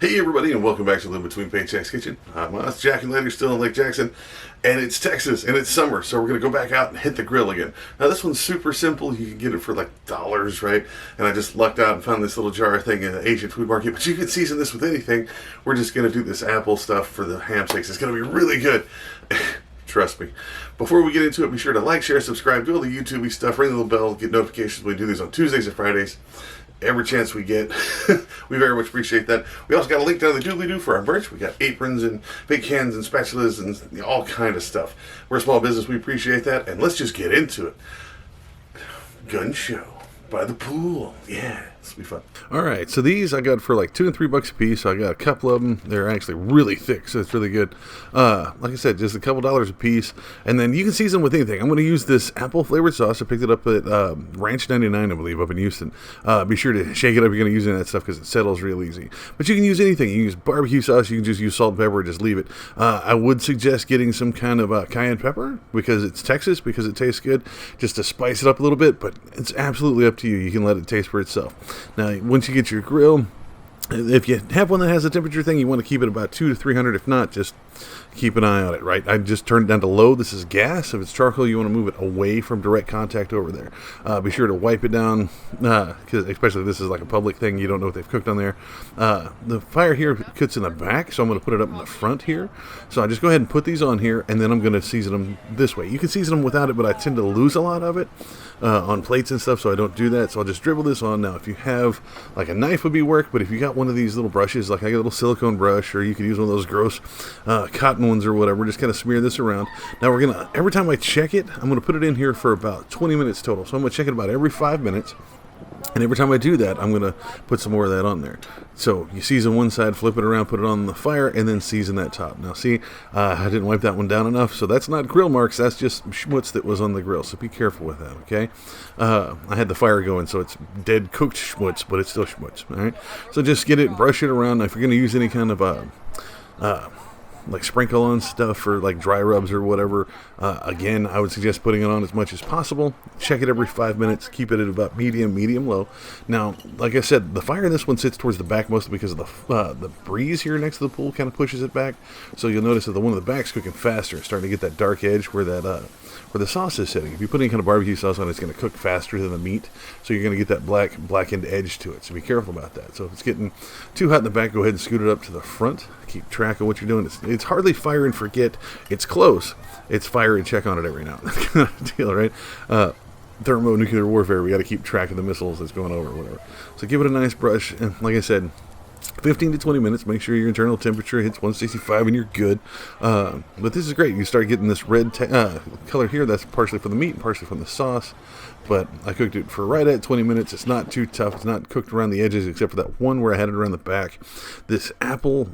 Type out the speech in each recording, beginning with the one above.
Hey everybody, and welcome back to Live Between Paychecks Kitchen. It's Jack and Later, still in Lake Jackson, and it's Texas, and it's summer, so we're going to go back out and hit the grill again. Now this one's super simple. You can get it for like dollars, right? And I just lucked out and found this little jar thing in the Asian food market, but you can season this with anything. We're just going to do this apple stuff for the ham steaks. It's going to be really good. Trust me. Before we get into it, be sure to like, share, subscribe, do all the YouTube-y stuff, ring the little bell, get notifications when we do these on Tuesdays and Fridays. Every chance we get. We very much appreciate that. We also got a link down in the doobly-doo for our merch. We got aprons and big cans and spatulas and all kind of stuff. We're a small business. We appreciate that. And let's just get into it. Gun show by the pool. Yeah. This will be fun. All right, so these I got for like $2 and $3 a piece. So I got a couple of them. They're actually really thick, so it's really good. Like I said, just a couple dollars a piece, and then you can season with anything. I'm going to use this apple flavored sauce. I picked it up at Ranch 99, I believe, up in Houston. Be sure to shake it up. You're going to use any of that stuff because it settles real easy. But you can use anything. You can use barbecue sauce. You can just use salt and pepper. Just leave it. I would suggest getting some kind of cayenne pepper because it's Texas, because it tastes good, just to spice it up a little bit. But it's absolutely up to you. You can let it taste for itself. Now, once you get your grill, if you have one that has a temperature thing, you want to keep it about 200 to 300. If not, just keep an eye on it, right? I just turned it down to low. This is gas. If it's charcoal, you want to move it away from direct contact over there. Be sure to wipe it down, because especially if this is like a public thing, you don't know what they've cooked on there. The fire here cuts in the back, so I'm going to put it up in the front here. So I just go ahead and put these on here, and then I'm going to season them this way. You can season them without it, but I tend to lose a lot of it on plates and stuff, so I don't do that. So I'll just dribble this on. Now, if you have, like a knife would be work, but if you got one of these little brushes, like I got a little silicone brush, or you could use one of those gross cotton ones or whatever, just kind of smear this around. Now we're going to, every time I check it, I'm going to put it in here for about 20 minutes total. So I'm going to check it about every 5 minutes. And every time I do that, I'm going to put some more of that on there. So you season one side, flip it around, put it on the fire, and then season that top. Now see, I didn't wipe that one down enough, so that's not grill marks. That's just schmutz that was on the grill. So be careful with that, okay? I had the fire going, so it's dead cooked schmutz, but it's still schmutz, all right? So just get it, brush it around. Now, if you're going to use any kind of like sprinkle on stuff for like dry rubs or whatever, again, I would suggest putting it on as much as possible. Check it every 5 minutes. Keep it at about medium low. Now, like I said, the fire in this one sits towards the back mostly because of the breeze here next to the pool kind of pushes it back. So you'll notice that the one in the back's cooking faster. It's starting to get that dark edge where that where the sauce is sitting. If you put any kind of barbecue sauce on it, it's going to cook faster than the meat. So you're going to get that blackened edge to it. So be careful about that. So if it's getting too hot in the back, go ahead and scoot it up to the front. Keep track of what you're doing. It's hardly fire and forget. It's close. It's fire and check on it every now and then kind of deal, right? Thermonuclear warfare, we got to keep track of the missiles that's going over, whatever. So give it a nice brush, and like I said, 15 to 20 minutes. Make sure your internal temperature hits 165 and you're good. But this is great. You start getting this red color here. That's partially from the meat and partially from the sauce. But I cooked it for right at 20 minutes. It's not too tough. It's not cooked around the edges except for that one where I had it around the back. This apple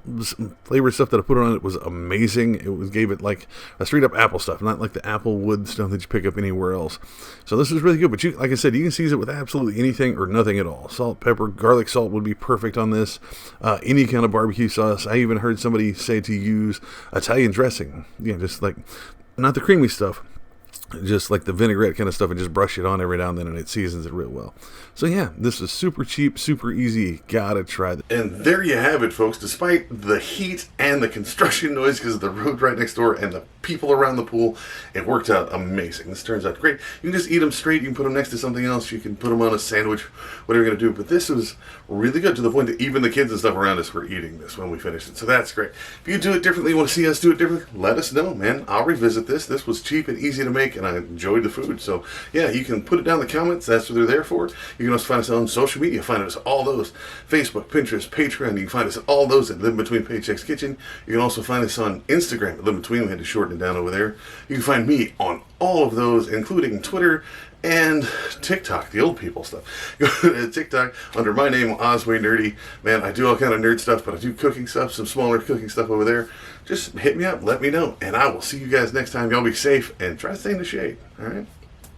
flavored stuff that I put on it was amazing. Gave it like a straight up apple stuff, not like the apple wood stuff that you pick up anywhere else. So this is really good. But like I said, you can season it with absolutely anything or nothing at all. Salt, pepper, garlic salt would be perfect on this. Any kind of barbecue sauce. I even heard somebody say to use Italian dressing. Yeah, just like, not the creamy stuff, just like the vinaigrette kind of stuff, and just brush it on every now and then, and it seasons it real well. So yeah, this is super cheap, super easy. Gotta try this. And there you have it, folks. Despite the heat and the construction noise because of the road right next door and the people around the pool, it worked out amazing. This turns out great. You can just eat them straight. You can put them next to something else. You can put them on a sandwich, whatever you're going to do. But this was really good to the point that even the kids and stuff around us were eating this when we finished it. So that's great. If you do it differently, you want to see us do it differently, let us know, man. I'll revisit this. This was cheap and easy to make, and I enjoyed the food. So yeah, you can put it down in the comments. That's what they're there for. You can also find us on social media. Find us all those: Facebook, Pinterest, Patreon. You can find us at all those at Live Between Paychecks Kitchen. You can also find us on Instagram at Live Between. We had to shorten it down over there. You can find me on all of those, including Twitter and TikTok, the old people stuff. Go to TikTok under my name, Osway Nerdy. Man, I do all kind of nerd stuff, but I do cooking stuff, some smaller cooking stuff over there. Just hit me up, let me know, and I will see you guys next time. Y'all be safe and try to stay in the shade, all right?